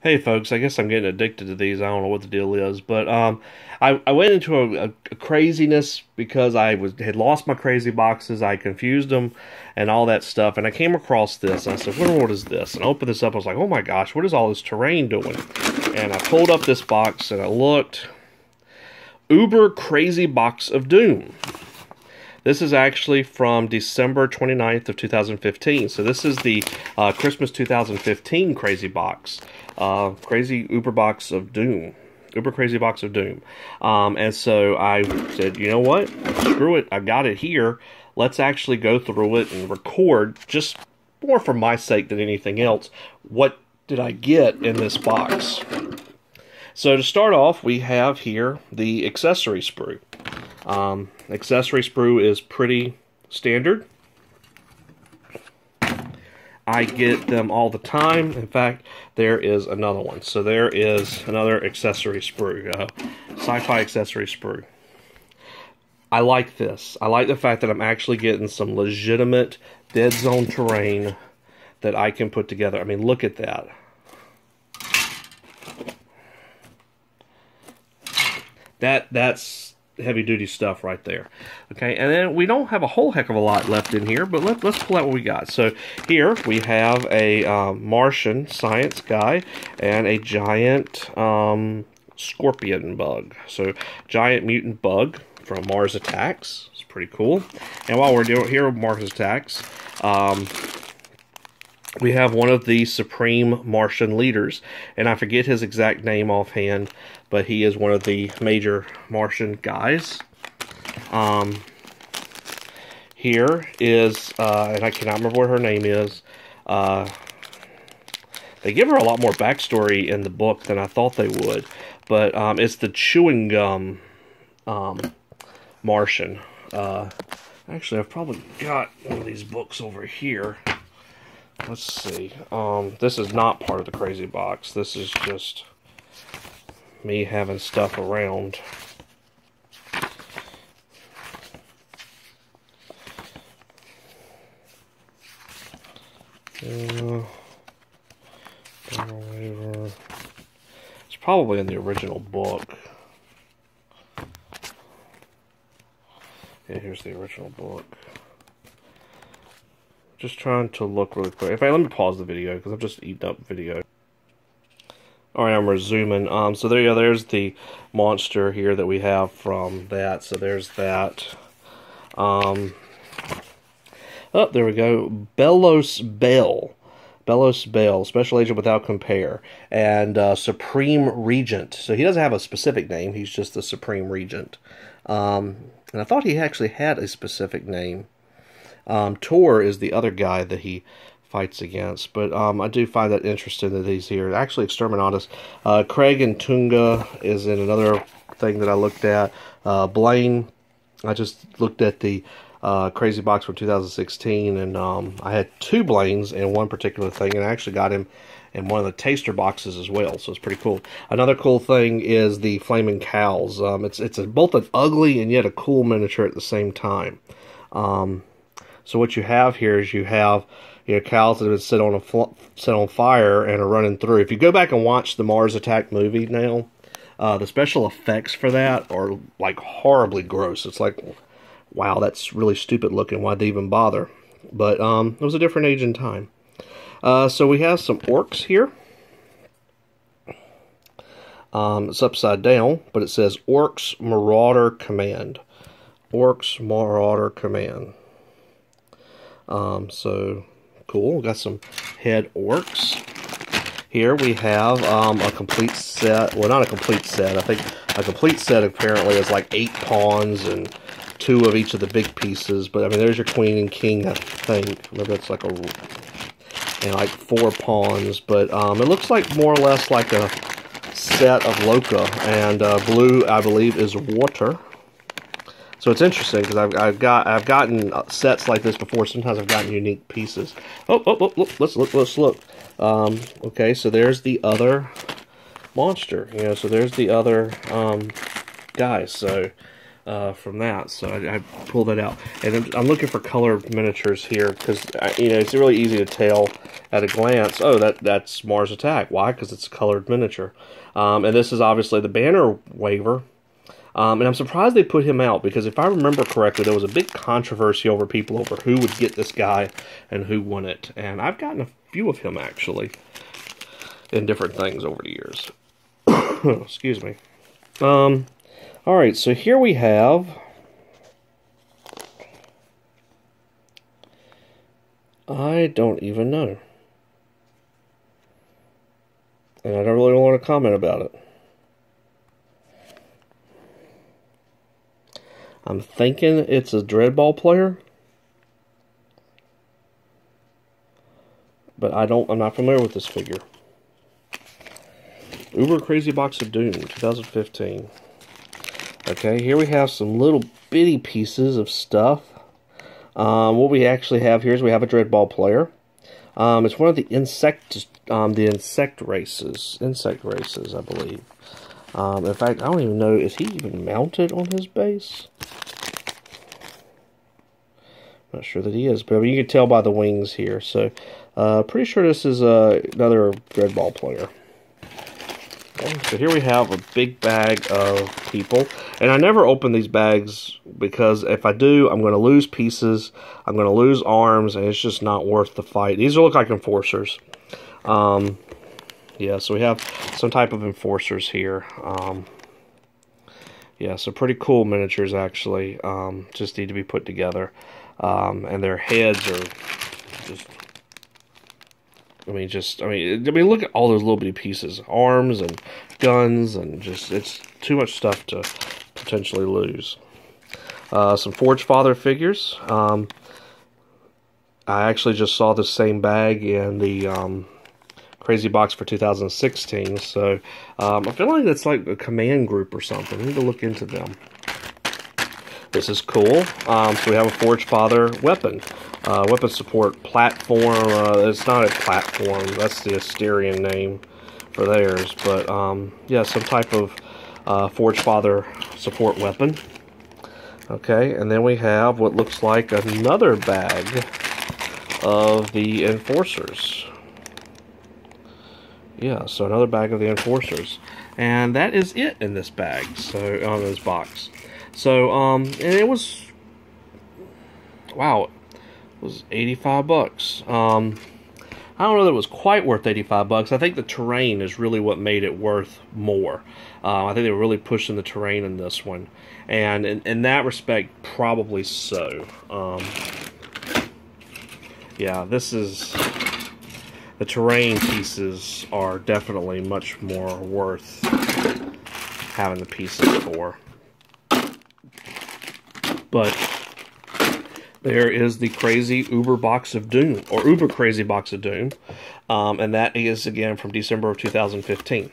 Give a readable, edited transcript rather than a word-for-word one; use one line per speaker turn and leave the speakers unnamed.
Hey folks, I guess I'm getting addicted to these. I don't know what the deal is, but I went into a craziness because had lost my crazy boxes. I confused them and all that stuff, and I came across this. I said, "What is this?" And I opened this up. I was like, "Oh my gosh, what is all this terrain doing?" And I pulled up this box and I looked. Uber Crazy Box of Doom. This is actually from December 29th of 2015. So this is the Christmas 2015 Crazy Box. Crazy Uber Box of Doom. Uber Crazy Box of Doom. And so I said, you know what? Screw it. I've got it here. Let's actually go through it and record, just more for my sake than anything else, what did I get in this box. So to start off, we have here the accessory sprue. Accessory sprue is pretty standard. I get them all the time. In fact, there is another one. So there is another accessory sprue, sci-fi accessory sprue. I like this. I like the fact that I'm actually getting some legitimate dead zone terrain that I can put together. I mean, look at that. That's heavy-duty stuff right there. Okay, and then we don't have a whole heck of a lot left in here, but let's pull out what we got. So here we have a Martian science guy and a giant scorpion bug. So giant mutant bug from Mars Attacks. It's pretty cool. And while we're doing here, Mars Attacks, we have one of the supreme Martian leaders, and I forget his exact name offhand, but he is one of the major Martian guys. Here is, and I cannot remember what her name is. They give her a lot more backstory in the book than I thought they would, but it's the chewing gum Martian. Actually, I've probably got one of these books over here. Let's see. This is not part of the crazy box. This is just me having stuff around. It's probably in the original book. Yeah, here's the original book. Just trying to look really quick. In fact, let me pause the video because I'm just eating up video. Alright, I'm resuming. So there you go. There's the monster here that we have from that. So there's that. Oh, there we go. Belos Bell. Belos Bell, Special Agent Without Compare. And Supreme Regent. So he doesn't have a specific name. He's just the Supreme Regent. And I thought he actually had a specific name. Tor is the other guy that he fights against, but I do find that interesting that he's here. Actually, Exterminatus. Craig and Tunga is in another thing that I looked at. Blaine, I just looked at the Crazy Box from 2016, and I had two Blaines in one particular thing, and I actually got him in one of the taster boxes as well, so it's pretty cool. Another cool thing is the Flaming Cows. It's both an ugly and yet a cool miniature at the same time. So what you have here is you have cows that have been set on fire and are running through. If you go back and watch the Mars Attack movie now, the special effects for that are like horribly gross. It's like, wow, that's really stupid looking. Why'd they even bother? But it was a different age and time. So we have some orcs here. It's upside down, but it says Orcs Marauder Command. Orcs Marauder Command. So cool. We got some head orcs. Here we have a complete set. Well, not a complete set. I think a complete set apparently is like 8 pawns and 2 of each of the big pieces. But I mean, there's your queen and king. I think maybe it's like like 4 pawns. But it looks like more or less like a set of Loka, and blue, I believe, is water. So it's interesting because I've gotten sets like this before. Sometimes I've gotten unique pieces. Oh, let's look. Okay, so there's the other monster. So there's the other guy. So from that. So I pulled that out. And I'm looking for colored miniatures here because, it's really easy to tell at a glance, oh, that's Mars Attack. Why? Because it's a colored miniature. And this is obviously the banner waver. And I'm surprised they put him out because if I remember correctly, there was a big controversy over who would get this guy and who wouldn't. And I've gotten a few of him, actually, in different things over the years. Excuse me. Alright, so here we have I don't even know. And I don't really want to comment about it. I'm thinking it's a Dreadball player. But I'm not familiar with this figure. Uber Crazy Box of Doom, 2015. Okay, here we have some little bitty pieces of stuff. What we actually have here is we have a Dreadball player. It's one of the insect races, I believe. In fact, I don't even know, is he even mounted on his base? Not sure that he is, but I mean, you can tell by the wings here. So, pretty sure this is another Dreadball player. Okay, so here we have a big bag of people. And I never open these bags because if I do, I'm going to lose pieces, I'm going to lose arms, and it's just not worth the fight. These look like Enforcers. Yeah, so we have some type of Enforcers here. Yeah, so pretty cool miniatures, actually. Just need to be put together. And their heads are just... I mean, look at all those little bitty pieces. Arms and guns and just... It's too much stuff to potentially lose. Some Forge Father figures. I actually just saw the same bag in the Crazy Box for 2016. So, I feel like it's like a command group or something. I need to look into them. This is cool. So we have a Forge Father weapon. Weapon support platform. It's not a platform. That's the Asterian name for theirs. But, yeah, some type of Forge Father support weapon. Okay, and then we have what looks like another bag of the Enforcers. Yeah, so another bag of the Enforcers. And that is it in this bag, so on this box. So, and it was, wow, it was 85 bucks. I don't know that it was quite worth 85 bucks. I think the terrain is really what made it worth more. I think they were really pushing the terrain in this one. And in that respect, probably so. Yeah, this is... The terrain pieces are definitely much more worth having the pieces for. But there is the Crazy Uber Box of Doom, or Uber Crazy Box of Doom. And that is, again, from December of 2015.